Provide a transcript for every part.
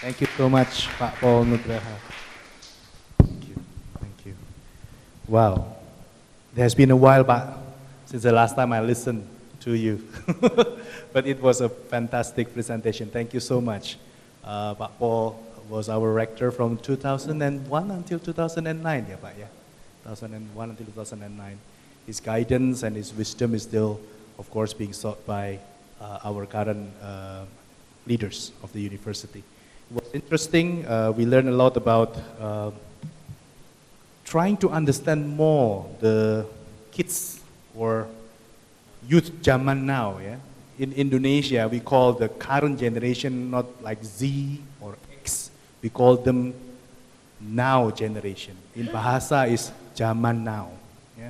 Thank you so much, Pak Paul Nugraha. Thank you. Thank you. Wow. It has been a while, Pak, since the last time I listened to you. But it was a fantastic presentation. Thank you so much. Pak Paul was our rector from 2001 until 2009, yeah, Pak, yeah? 2001 until 2009. His guidance and his wisdom is still, of course, being sought by our current leaders of the university. It was interesting. We learned a lot about trying to understand more the kids or youth zaman now. Yeah? In Indonesia, we call the current generation not like Z or X. We call them now generation. In Bahasa is zaman now. Yeah?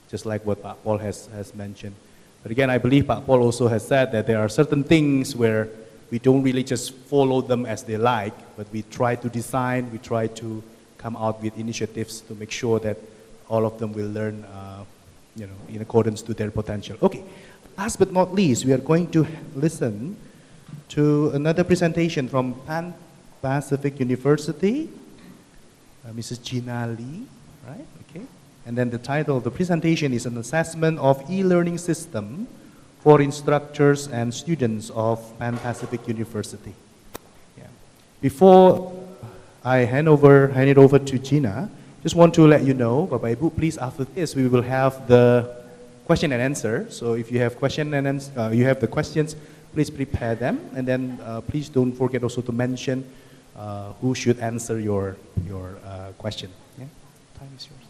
Just like what Pak Paul has mentioned. But again, I believe Pak Paul also has said that there are certain things where we don't really just follow them as they like, but we try to design, we try to come out with initiatives to make sure that all of them will learn in accordance to their potential. Okay, last but not least, we are going to listen to another presentation from Pan Pacific University, Mrs. Gina Lee, right? Okay. And then the title of the presentation is an assessment of e-learning system for instructors and students of Pan Pacific University. Yeah. Before I hand it over to Gina, just want to let you know, Bapak Ibu, please after this we will have the question and answer. So if you have you have the questions, please prepare them, and then please don't forget also to mention who should answer your question. Yeah? Time is yours.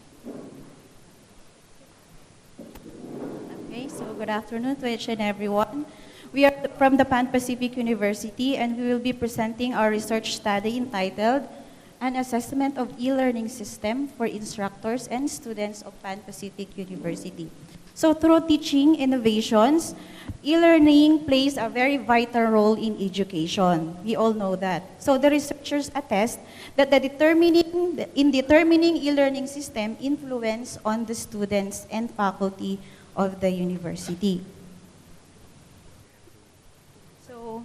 Okay, so good afternoon to each and everyone. We are from the Pan Pacific University, and we will be presenting our research study entitled An Assessment of E-Learning System for Instructors and Students of Pan Pacific University. So through teaching innovations, e-learning plays a very vital role in education. We all know that. So the researchers attest that in determining e-learning system influence on the students and faculty of the university. So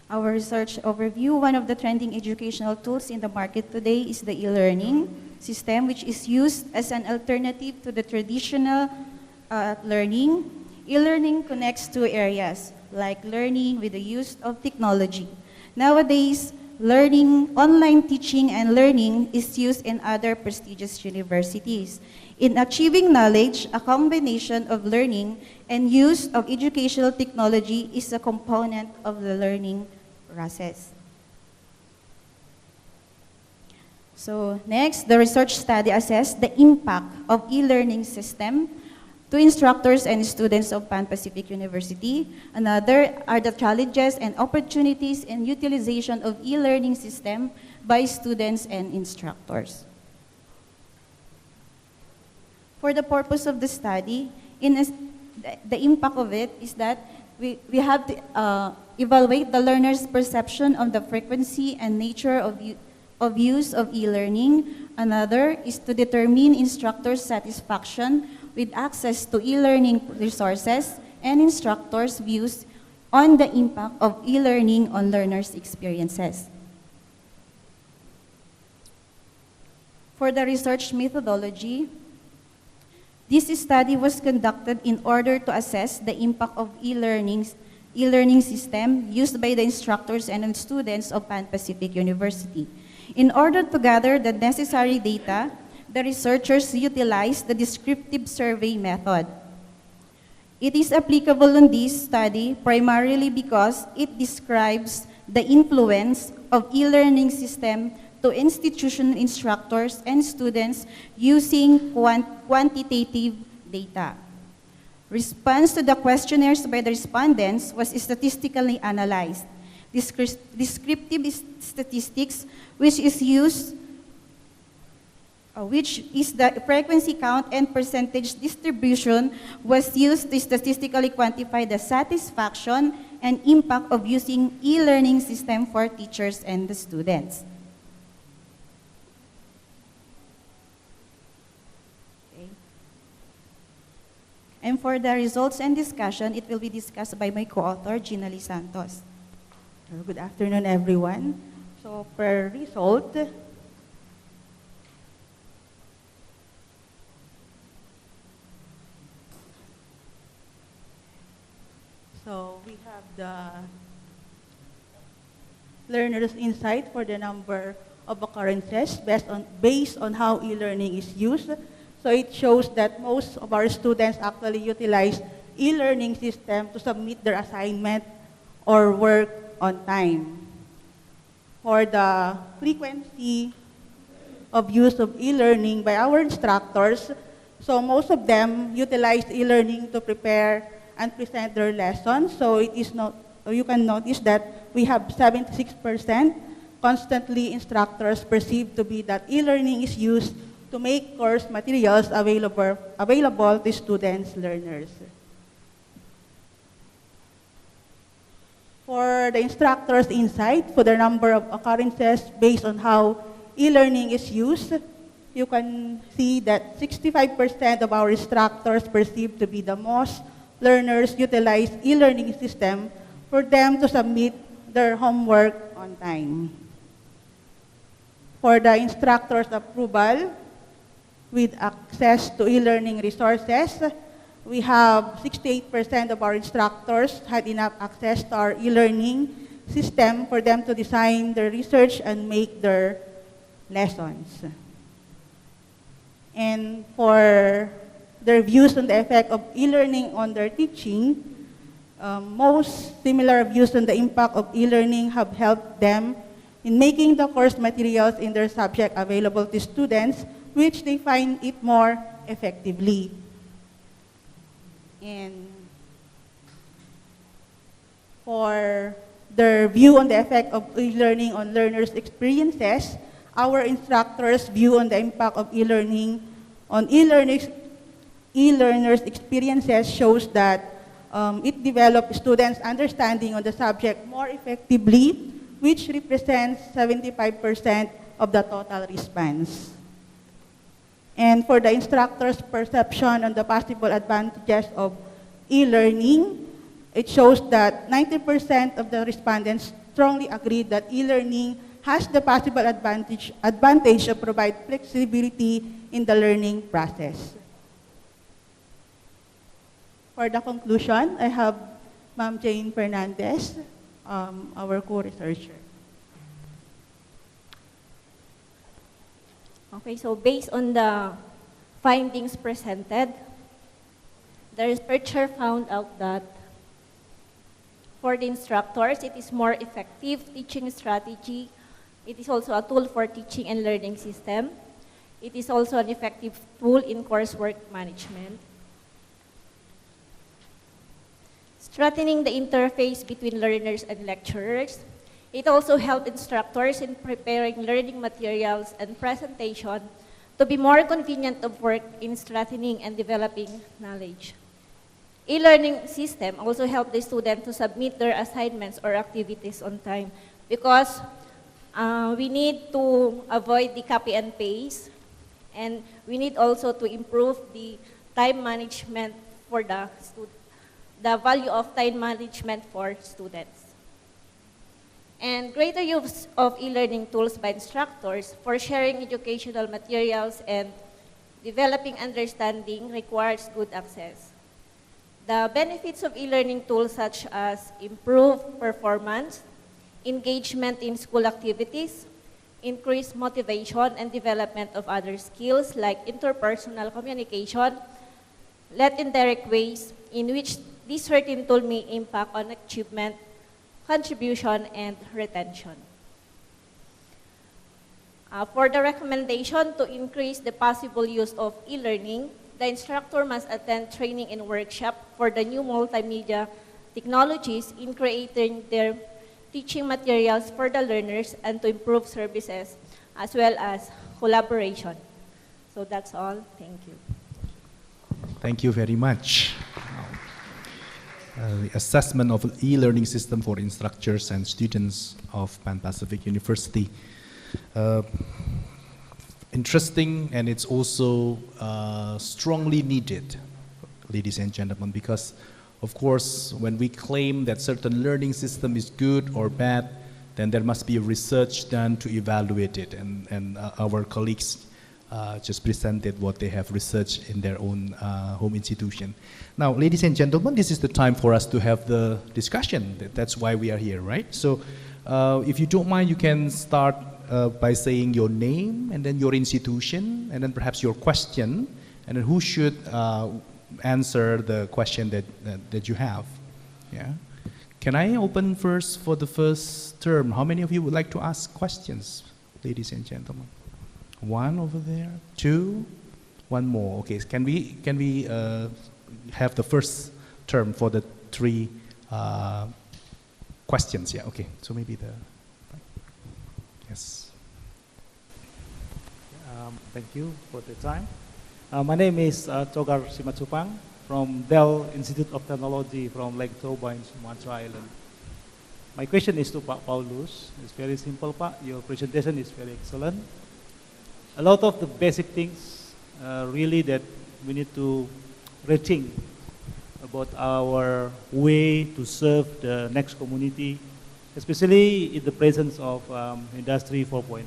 our research overview, one of the trending educational tools in the market today is the e-learning system, which is used as an alternative to the traditional learning. E-learning connects two areas, like learning with the use of technology. Nowadays, online teaching and learning is used in other prestigious universities. In achieving knowledge, a combination of learning and use of educational technology is a component of the learning process. So next, the research study assessed the impact of e-learning system to instructors and students of Pan Pacific University. Another are the challenges and opportunities in utilization of e-learning system by students and instructors. For the purpose of the study, the impact of it is that we have to evaluate the learner's perception of the frequency and nature of use of e-learning. Another is to determine instructors' satisfaction with access to e-learning resources and instructors' views on the impact of e-learning on learners' experiences. For the research methodology, this study was conducted in order to assess the impact of e-learning system used by the instructors and students of Pan Pacific University. In order to gather the necessary data, the researchers utilized the descriptive survey method. It is applicable in this study primarily because it describes the influence of e-learning system to institution instructors and students using quantitative data. Response to the questionnaires by the respondents was statistically analyzed. Descriptive statistics, which is the frequency count and percentage distribution, was used to statistically quantify the satisfaction and impact of using e-learning system for teachers and the students. Okay. And for the results and discussion, it will be discussed by my co-author, Gina Lee Santos. Good afternoon, everyone. So So per result, so we have the learner's insight for the number of occurrences based on how e-learning is used. So it shows that most of our students actually utilize e-learning system to submit their assignment or work on time. For the frequency of use of e-learning by our instructors, so most of them utilize e-learning to prepare and present their lessons. So it is not, you can notice that we have 76% constantly instructors perceive to be that e-learning is used to make course materials available to students, learners. For the instructor's insight, for the number of occurrences based on how e-learning is used, you can see that 65% of our instructors perceive to be the most learners utilize e-learning system for them to submit their homework on time. For the instructor's approval, with access to e-learning resources, we have 68% of our instructors had enough access to our e-learning system for them to design their research and make their lessons. And for their views on the effect of e-learning on their teaching, most similar views on the impact of e-learning have helped them in making the course materials in their subject available to students, which they find it more effectively. And for their view on the effect of e-learning on learners' experiences, our instructors' view on the impact of e-learning on e-learners' experiences shows that it develops students' understanding on the subject more effectively, which represents 75% of the total response. And for the instructor's perception on the possible advantages of e-learning, it shows that 90% of the respondents strongly agree that e-learning has the possible advantage of provide flexibility in the learning process. For the conclusion, I have Ma'am Jane Fernandez, our co-researcher. Okay, so based on the findings presented, the researcher found out that for the instructors, it is more effective teaching strategy. It is also a tool for teaching and learning system. It is also an effective tool in coursework management. Strengthening the interface between learners and lecturers. It also helped instructors in preparing learning materials and presentation to be more convenient of work in strengthening and developing knowledge. E-learning system also helped the student to submit their assignments or activities on time because we need to avoid the copy and paste, and we need also to improve the time management for the value of time management for students. And greater use of e-learning tools by instructors for sharing educational materials and developing understanding requires good access. The benefits of e-learning tools such as improved performance, engagement in school activities, increased motivation and development of other skills like interpersonal communication, led indirect ways in which this certain tool may impact on achievement, contribution, and retention. For the recommendation to increase the possible use of e-learning, the instructor must attend training and workshop for the new multimedia technologies in creating their teaching materials for the learners and to improve services as well as collaboration. So that's all. Thank you. Thank you very much. The assessment of e-learning system for instructors and students of Pan Pacific University. Interesting, and it's also strongly needed, ladies and gentlemen, because of course when we claim that certain learning system is good or bad, then there must be research done to evaluate it. And our colleagues just presented what they have researched in their own home institution. Now, ladies and gentlemen, this is the time for us to have the discussion. That's why we are here, right? So if you don't mind, you can start by saying your name and then your institution and then perhaps your question, and then who should answer the question that you have. Yeah. Can I open first for the first term? How many of you would like to ask questions, ladies and gentlemen? One over there, two, one more. Okay, can we have the first term for the three questions? Yeah. Okay. So maybe yes. Thank you for the time. My name is Togar Simatupang from Dell Institute of Technology from Lake Toba in Sumatra Island. My question is to Pak Paulus. It's very simple, Pak. Your presentation is very excellent. A lot of the basic things really that we need to rethink about our way to serve the next community, especially in the presence of Industry 4.0.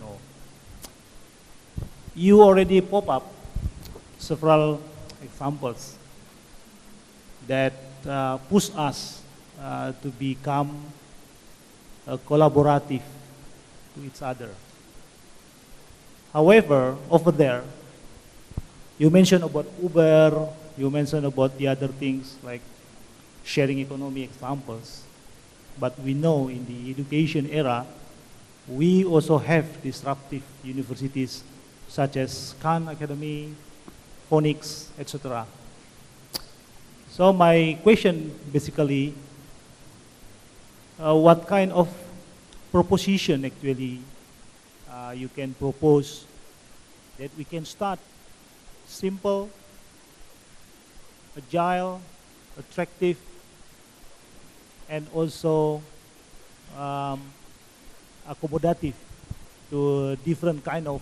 You already pop up several examples that push us to become collaborative to each other. However, over there, you mentioned about Uber, you mentioned about the other things like sharing economy examples. But we know in the education era, we also have disruptive universities such as Khan Academy, Phonics, etc. So my question basically, what kind of proposition actually you can propose that we can start simple, agile, attractive, and also accommodative to different kind of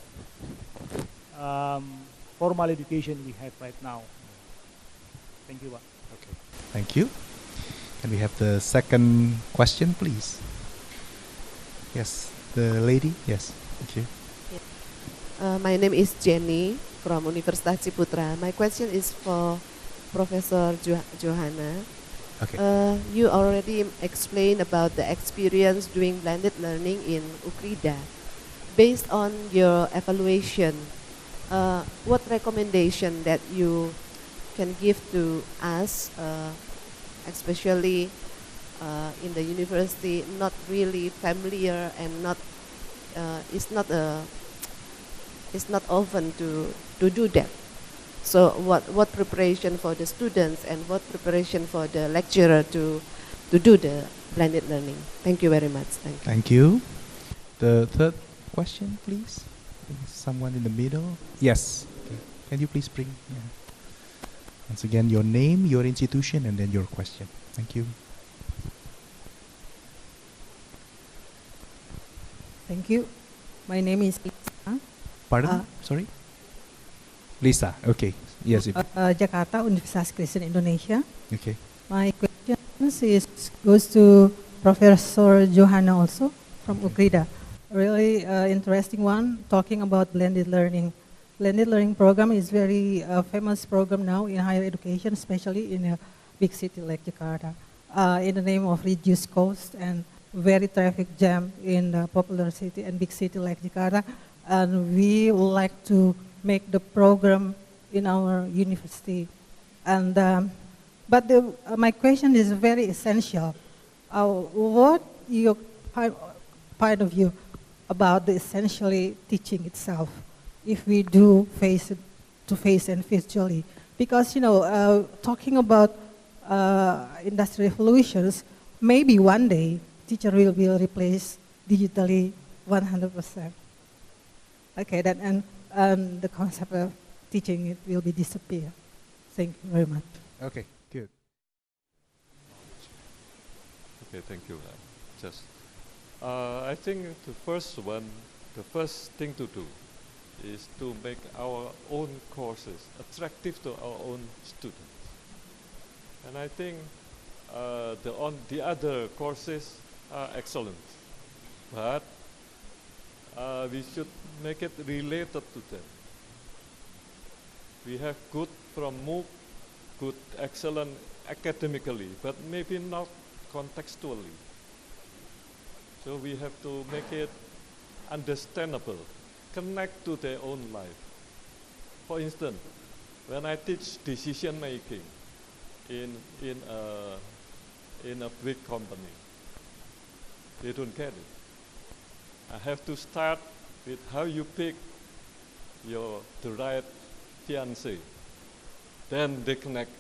formal education we have right now. Thank you, Pak. Okay. Thank you. Can we have the second question, please? Yes, the lady. Yes, thank you. My name is Jenny from Universitas Ciputra. My question is for Professor Johanna. Okay. You already explained about the experience doing blended learning in UKRIDA. Based on your evaluation, what recommendation that you can give to us, especially in the university, not really familiar and it's not often to do that. So what preparation for the students and what preparation for the lecturer to do the blended learning? Thank you very much. Thank you. Thank you. The third question, please. Someone in the middle. Yes. Okay. Can you please bring? Yeah. Once again, your name, your institution, and then your question. Thank you. Thank you. My name is Lisa. Pardon? Sorry? Lisa. Okay. Yes. Jakarta, Universitas Kristen Indonesia. Okay. My question goes to Professor Johanna also from UKRIDA. Really interesting one, talking about blended learning. Blended learning program is very famous program now in higher education, especially in a big city like Jakarta. In the name of reduced cost and very traffic jam in the popular city and big city like Jakarta. And we would like to make the program in our university. And but my question is very essential. What your point of view about the essentially teaching itself, if we do face-to-face and virtually? Because, you know, talking about industry revolutions, maybe one day teacher will be replaced digitally 100%. Okay, then and the concept of teaching it will be disappear. Thank you very much. Okay, good. Okay, thank you. I think the first thing to do is to make our own courses attractive to our own students. And I think the other courses are excellent. but we should make it related to them. We have good from MOOC, good, excellent academically, but maybe not contextually. So we have to make it understandable, connect to their own life. For instance, when I teach decision making in a big company, they don't get it. I have to start with how you pick the right fiancé. Then they connect.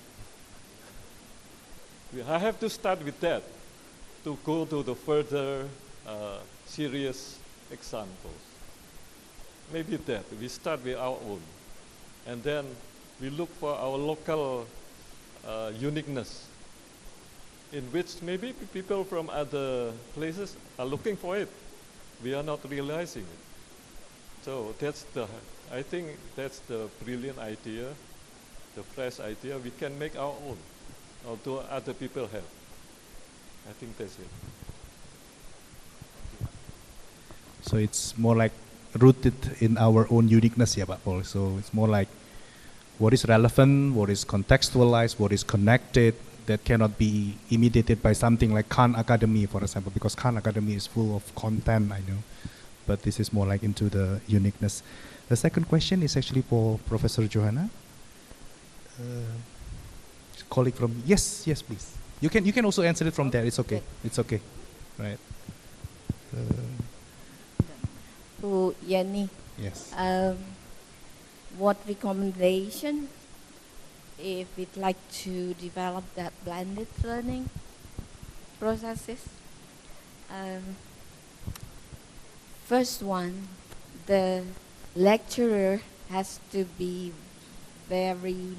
I have to start with that to go to the further serious examples. Maybe that, we start with our own. And then we look for our local uniqueness, in which maybe people from other places are looking for it. We are not realizing it. So I think that's the brilliant idea, the fresh idea. We can make our own, although other people have. I think that's it. So it's more like rooted in our own uniqueness, yeah, Pak Paul. So it's more like what is relevant, what is contextualized, what is connected, that cannot be imitated by something like Khan Academy, for example, because Khan Academy is full of content, I know. But this is more like into the uniqueness. The second question is actually for Professor Johanna. Colleague from, yes, please. You can also answer it from there, it's okay. It's okay, right. To Yenny, Yes. what recommendation if we'd like to develop that blended learning processes? First one, the lecturer has to be very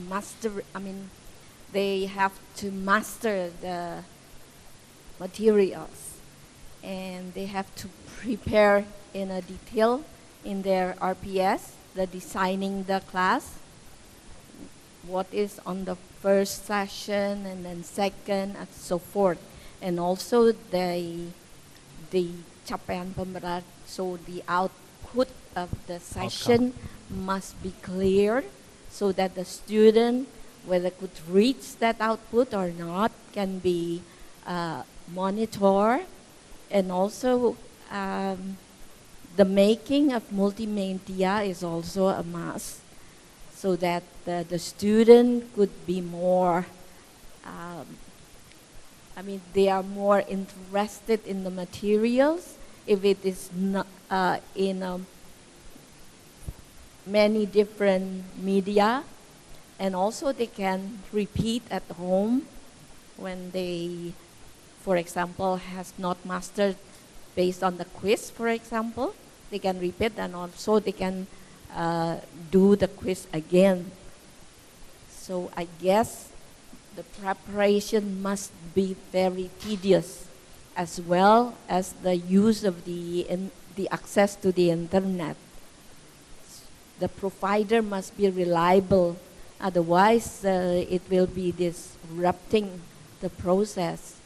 they have to master the materials, and they have to prepare in a detail in their RPS, the designing the class, what is on the first session and then second and so forth. And also the capaian pembelajaran, so the output of the session must be clear so that the student, whether could reach that output or not, can be monitored. And also the making of multimedia is also a must, so that the student could be more, they are more interested in the materials if it is not in many different media. And also they can repeat at home when they, for example, has not mastered based on the quiz, for example. They can repeat, and also they can do the quiz again. So I guess the preparation must be very tedious, as well as the use of the access to the internet. The provider must be reliable, otherwise it will be disrupting the process.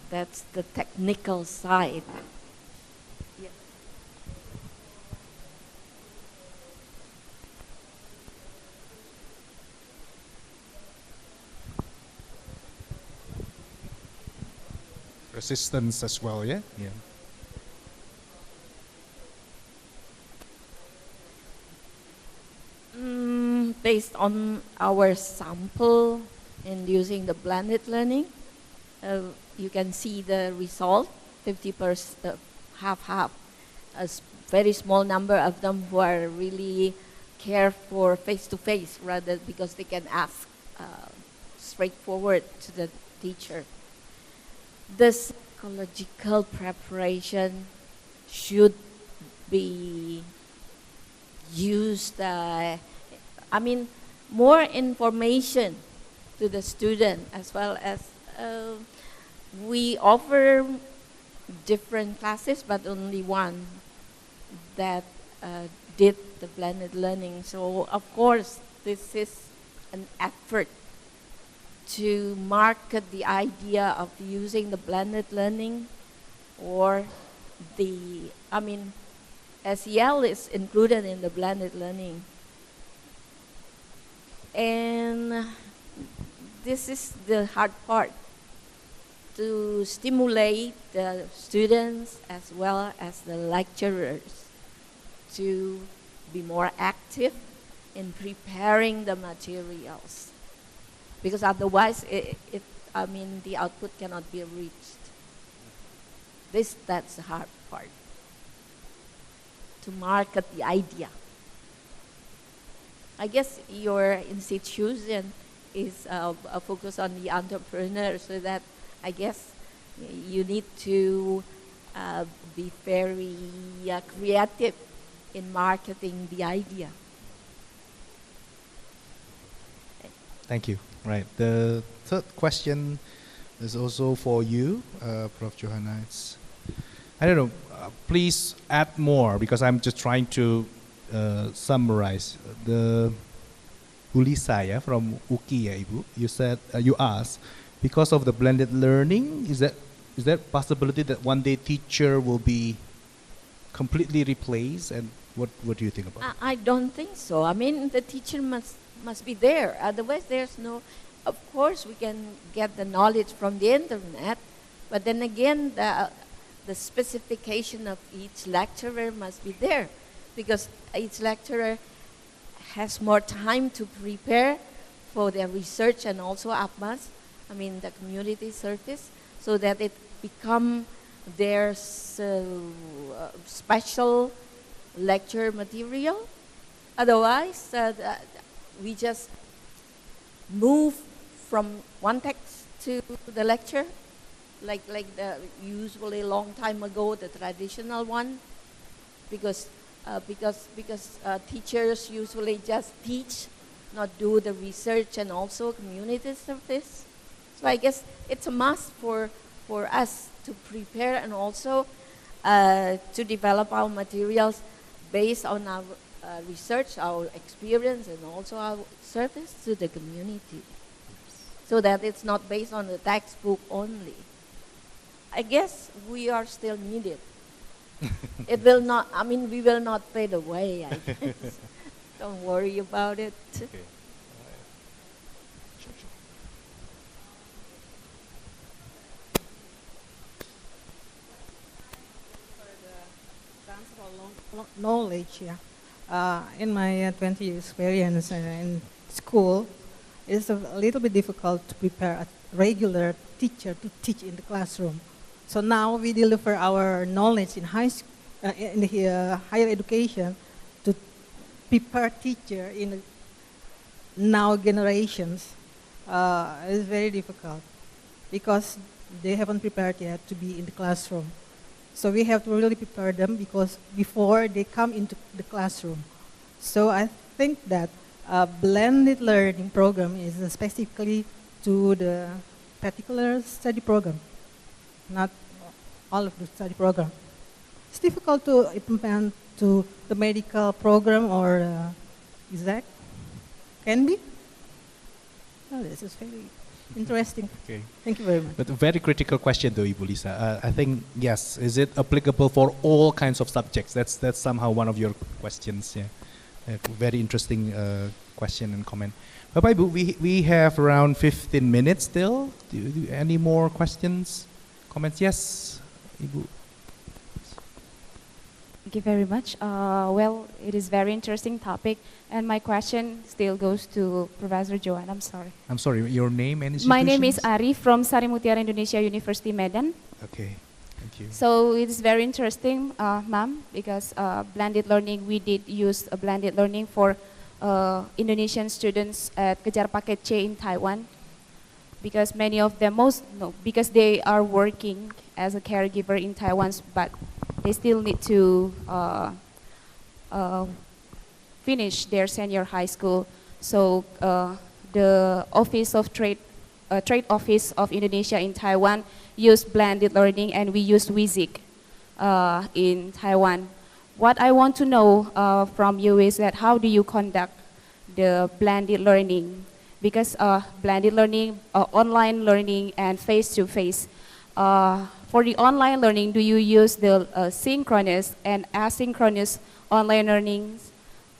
That's the technical side. Yeah. Resistance as well, yeah? Yeah. Based on our sample and using the blended learning, you can see the result, 50%, half-half. A very small number of them who are really care for face-to-face, rather because they can ask straightforward to the teacher. The psychological preparation should be used, more information to the student, as well as we offer different classes, but only one that did the blended learning. So of course, this is an effort to market the idea of using the blended learning or SEL is included in the blended learning. And this is the hard part, to stimulate the students as well as the lecturers to be more active in preparing the materials. Because otherwise, the output cannot be reached. That's the hard part, to market the idea. I guess your institution is focused on the entrepreneur, so that I guess you need to be very creative in marketing the idea. Thank you. Right. The third question is also for you, Prof. Johanna. I don't know. Please add more, because I'm just trying to summarize. The Ulisa, yeah, from UKI, ya, Ibu. You said you asked, because of the blended learning, is that possibility that one day teacher will be completely replaced? And what do you think about it? I don't think so. I mean, the teacher must be there. Otherwise, there's no. Of course, we can get the knowledge from the internet, but then again, the specification of each lecturer must be there, because each lecturer has more time to prepare for their research and also APMAS, the community service, so that it become their special lecture material. Otherwise, we just move from one text to the lecture, like the usually long time ago, the traditional one, because teachers usually just teach, not do the research and also community service. So I guess it's a must for us to prepare and also to develop our materials based on our research, our experience, and also our service to the community, so that it's not based on the textbook only. I guess we are still needed. It will not, we will not fade away, I guess. Don't worry about it. Okay. Knowledge, yeah. In my 20 years experience in school, it's a little bit difficult to prepare a regular teacher to teach in the classroom. So now we deliver our knowledge in higher education to prepare teacher in now generations. It's very difficult because they haven't prepared yet to be in the classroom. So we have to really prepare them because before they come into the classroom. So I think that a blended learning program is specifically to the particular study program, not all of the study program. It's difficult to implement to the medical program or exact. Can be. Well, this is very interesting. Okay. Thank you very much. But a very critical question, though, Ibu Lisa. I think yes. Is it applicable for all kinds of subjects? That's somehow one of your questions. Yeah. Very interesting question and comment. Bapak Ibu, we have around 15 minutes still. Any more questions, comments? Yes, Ibu. Thank you very much. Well, it is very interesting topic, and my question still goes to Professor Johan. I'm sorry. I'm sorry. Your name and institution? My name is Ari from Sari Mutiara Indonesia University Medan. Okay. Thank you. So it is very interesting, ma'am, because blended learning, we did use a blended learning for Indonesian students at Kejar Paket C in Taiwan, because many of them, because they are working as a caregiver in Taiwan, but they still need to finish their senior high school. So the Office of Trade Office of Indonesia in Taiwan used blended learning, and we used WIZIC in Taiwan. What I want to know from you is that how do you conduct the blended learning? Because blended learning, online learning, and face-to-face, for the online learning, do you use the synchronous and asynchronous online learnings,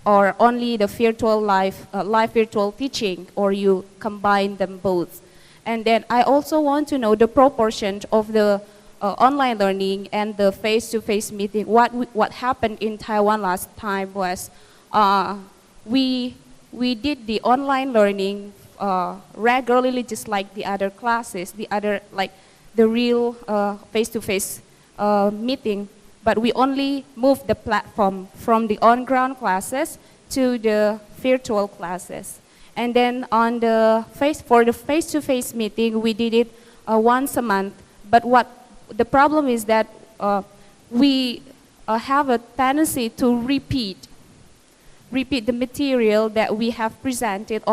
or only the virtual live virtual teaching, or you combine them both? And then I also want to know the proportion of the online learning and the face-to-face meeting. What happened in Taiwan last time was we did the online learning regularly, just like the other classes, the real face-to-face meeting, but we only moved the platform from the on-ground classes to the virtual classes. And then for the face-to-face meeting, we did it once a month. But the problem is that we have a tendency to repeat the material that we have presented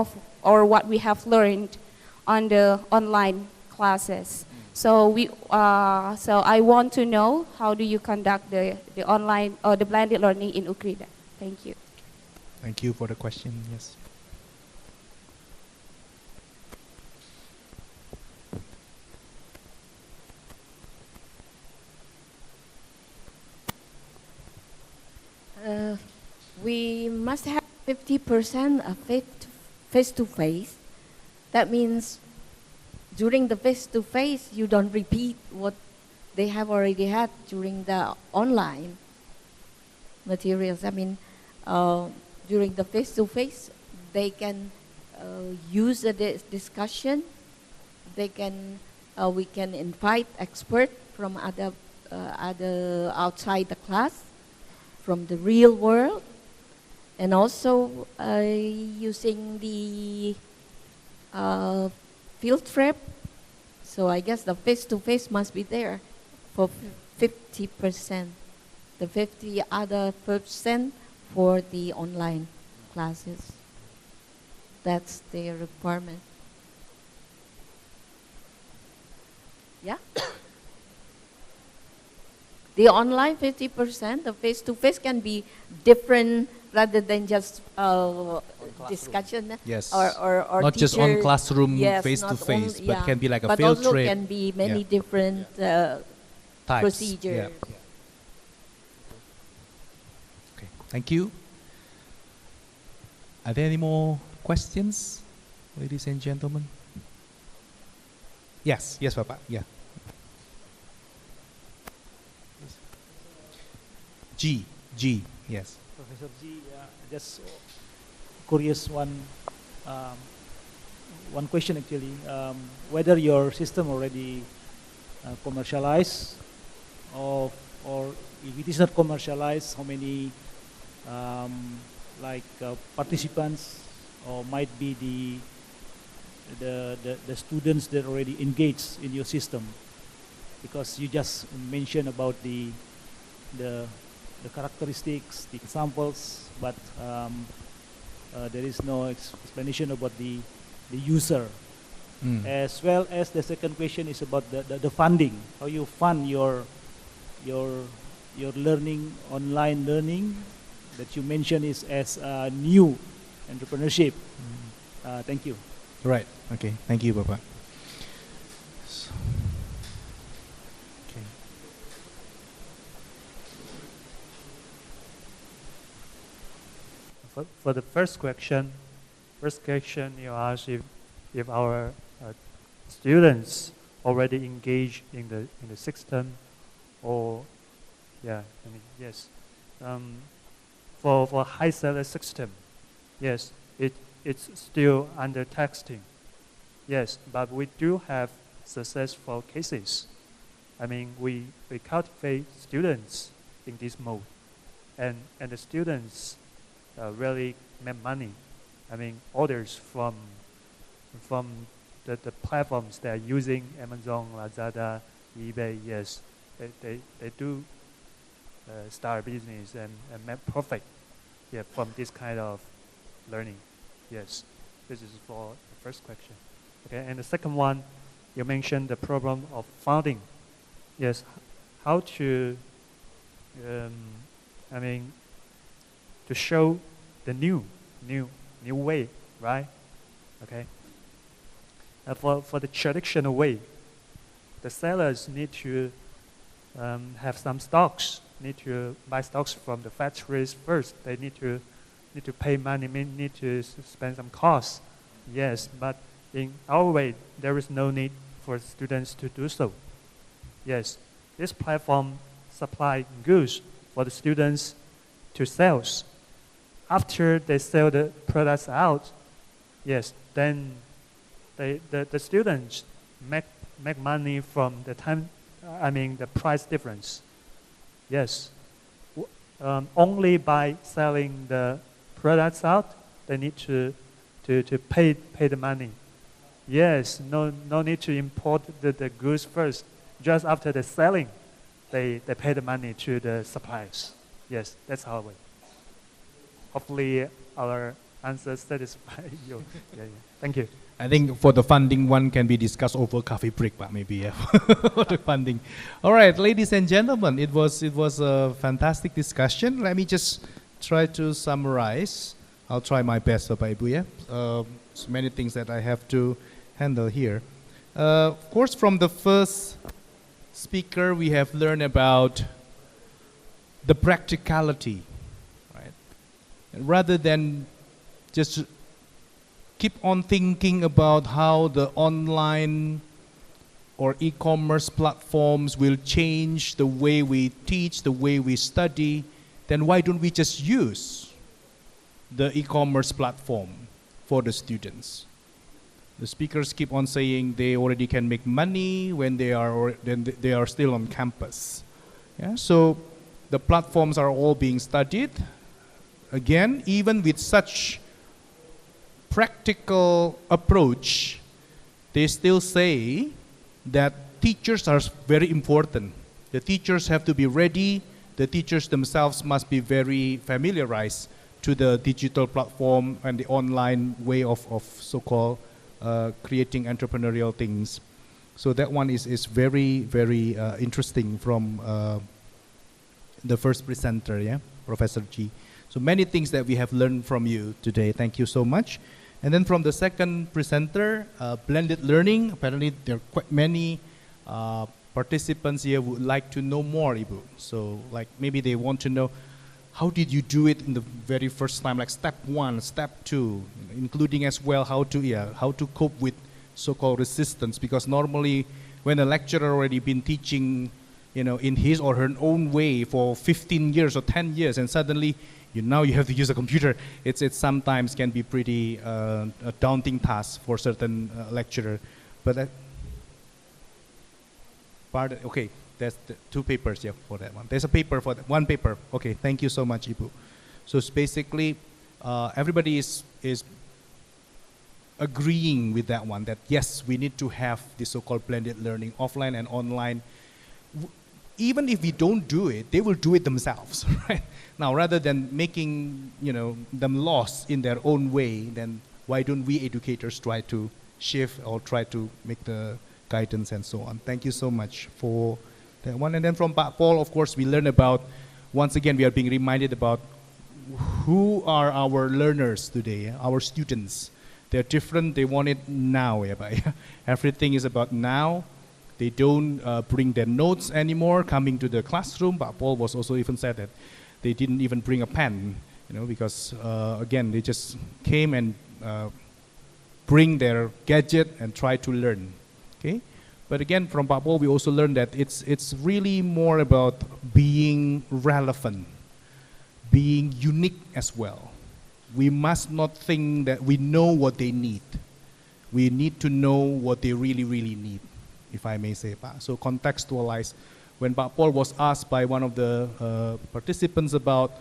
or what we have learned on the online classes. So I want to know, how do you conduct the online or the blended learning in UKRIDA? Thank you. Thank you for the question. Yes. We must have 50% of face-to-face. That means during the face-to-face, you don't repeat what they have already had during the online materials. I mean, during the face-to-face, they can use a discussion. We can invite experts from other outside the class, from the real world, and also using the field trip. So I guess the face-to-face must be there for 50%. The 50 other % for the online classes. That's their requirement. Yeah? The online 50%, the face-to-face can be different rather than just discussion. Yes. Or not just on teacher. classroom Yes, face-to-face, not but yeah. can be like a but field also trip. can be many Yeah. different Types. procedures. Yeah. Okay. Thank you. Are there any more questions, ladies and gentlemen? Yes. Yes, Papa. Yeah. G. Yes. Professor G, just curious one question actually, whether your system already commercialized, or if it is not commercialized, how many participants or might be the students that already engaged in your system, because you just mentioned about the characteristics, the examples, but there is no explanation about the user. As well as the second question is about the funding, how you fund your learning, online learning that you mentioned is as a new entrepreneurship. Thank you. Right. Okay. Thank you, Papa. Okay. For the first question you asked if our students already engage in the system, or yes. For high seller system, yes, it's still under testing. Yes, but we do have successful cases. I mean, we cultivate students in this mode, and the students really make money. I mean, orders from the platforms they are using, Amazon, Lazada, eBay. Yes, they do start a business and make profit. Yeah, from this kind of learning. Yes, this is for the first question. Okay, and the second one, you mentioned the problem of funding. Yes, how to, to show the new way, right? Okay. For the traditional way, the sellers need to have some stocks, need to buy stocks from the factories first. They need to pay money, need to spend some costs. Yes, but in our way, there is no need for students to do so. Yes, this platform supply goods for the students to sell. After they sell the products out, yes, then the students make money from the time, the price difference. Yes, only by selling the products out, they need to pay the money. Yes, no need to import the goods first. Just after the selling, they pay the money to the suppliers. Yes, that's our way. Hopefully our answers satisfy you. Yeah. Thank you. I think for the funding one can be discussed over coffee break, but maybe yeah, for the funding. All right, ladies and gentlemen, it was a fantastic discussion. Let me just try to summarize. I'll try my best, Bapak Ibu. Yeah, so many things that I have to handle here. Of course, from the first speaker, we have learned about the practicality, right? And rather than just keep on thinking about how the online or e-commerce platforms will change the way we teach, the way we study, then why don't we just use the e-commerce platform for the students? The speakers keep on saying they already can make money when they are still on campus. Yeah? So the platforms are all being studied. Again, even with such practical approach, they still say that teachers are very important. The teachers have to be ready. The teachers themselves must be very familiarized to the digital platform and the online way of so-called creating entrepreneurial things. So that one is very, very interesting from the first presenter, yeah, Professor G. So many things that we have learned from you today. Thank you so much. And then from the second presenter, blended learning. Apparently there are quite many participants here who would like to know more, Ibu. So like maybe they want to know, how did you do it in the very first time, like step 1, step 2, including as well how to cope with so-called resistance, because normally when a lecturer already been teaching, in his or her own way for 15 years or 10 years, and suddenly now you have to use a computer, it sometimes can be pretty a daunting task for certain lecturer. But okay. There's 2 papers here for that one. There's a paper for that. 1 paper. Okay, thank you so much, Ibu. So it's basically, everybody is agreeing with that one, that yes, we need to have this so-called blended learning, offline and online. Even if we don't do it, they will do it themselves, right? Now, rather than making them lost in their own way, then why don't we educators try to shift or try to make the guidance and so on? Thank you so much for that one. And then from Pak Paul, of course, we learn about, once again, we are being reminded about who are our learners today, our students. They're different, they want it now. Everything is about now. They don't bring their notes anymore coming to the classroom. Pak Paul was also even said that they didn't even bring a pen, because again, they just came and bring their gadget and try to learn. Okay? But again, from Pak Paul, we also learned that it's really more about being relevant, being unique as well. We must not think that we know what they need. We need to know what they really, really need, if I may say. So contextualize. When Pak Paul was asked by one of the participants about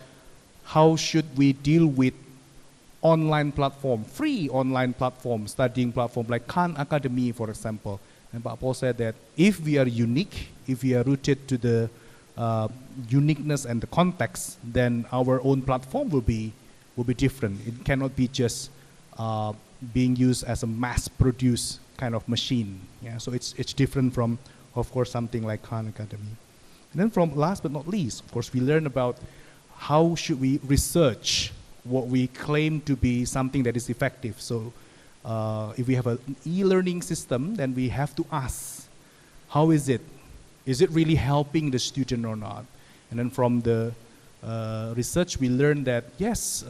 how should we deal with online platform, free online platform, studying platform like Khan Academy, for example. And Pak Paul said that if we are unique, if we are rooted to the uniqueness and the context, then our own platform will be different. It cannot be just being used as a mass-produced kind of machine. Yeah, so it's different from, of course, something like Khan Academy. And then from last but not least, of course, we learn about how should we research what we claim to be something that is effective. So if we have an e-learning system, then we have to ask, how is it? Is it really helping the student or not? And then from the research, we learned that yes,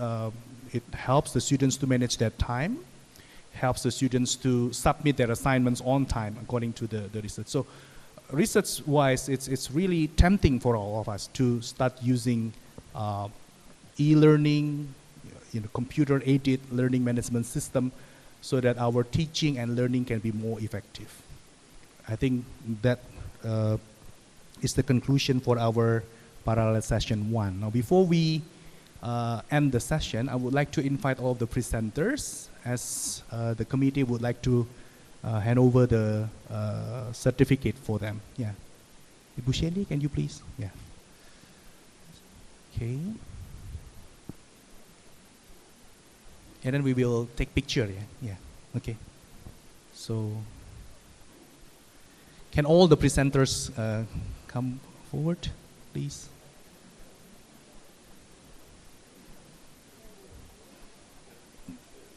it helps the students to manage their time, helps the students to submit their assignments on time according to the research. So research-wise, it's really tempting for all of us to start using e-learning, computer-aided learning management system so that our teaching and learning can be more effective. I think that is the conclusion for our parallel session 1. Now, before we end the session, I would like to invite all of the presenters, as the committee would like to hand over the certificate for them. Yeah. Ibu Shelly, can you please? Yeah. Okay. And then we will take picture. Yeah. Yeah. Okay. So, can all the presenters come forward, please?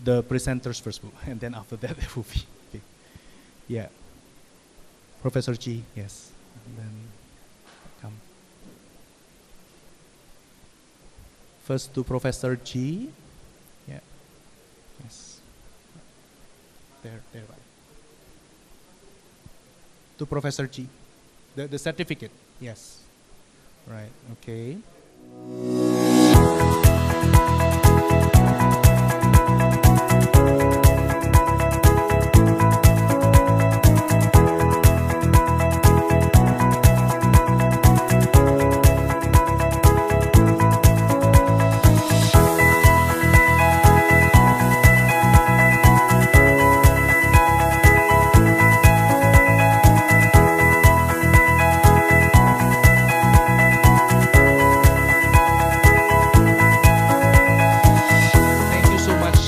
The presenters first, and then after that there will be. Okay. Yeah. Professor G, yes. And then come. First to Professor G. Yeah. Yes. There, right. To Professor G. The certificate, yes. Right, okay.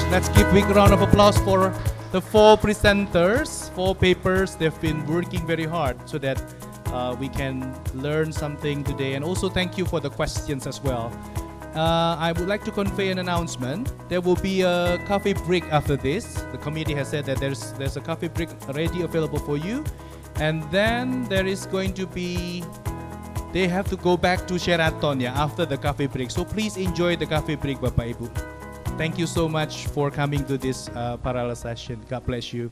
Let's give a big round of applause for the 4 presenters, 4 papers. They've been working very hard so that we can learn something today. And also thank you for the questions as well. I would like to convey an announcement. There will be a coffee break after this. The committee has said that there's a coffee break already available for you. And then there is going to be, they have to go back to Sheraton after the coffee break. So please enjoy the coffee break, Bapak Ibu. Thank you so much for coming to this parallel session. God bless you.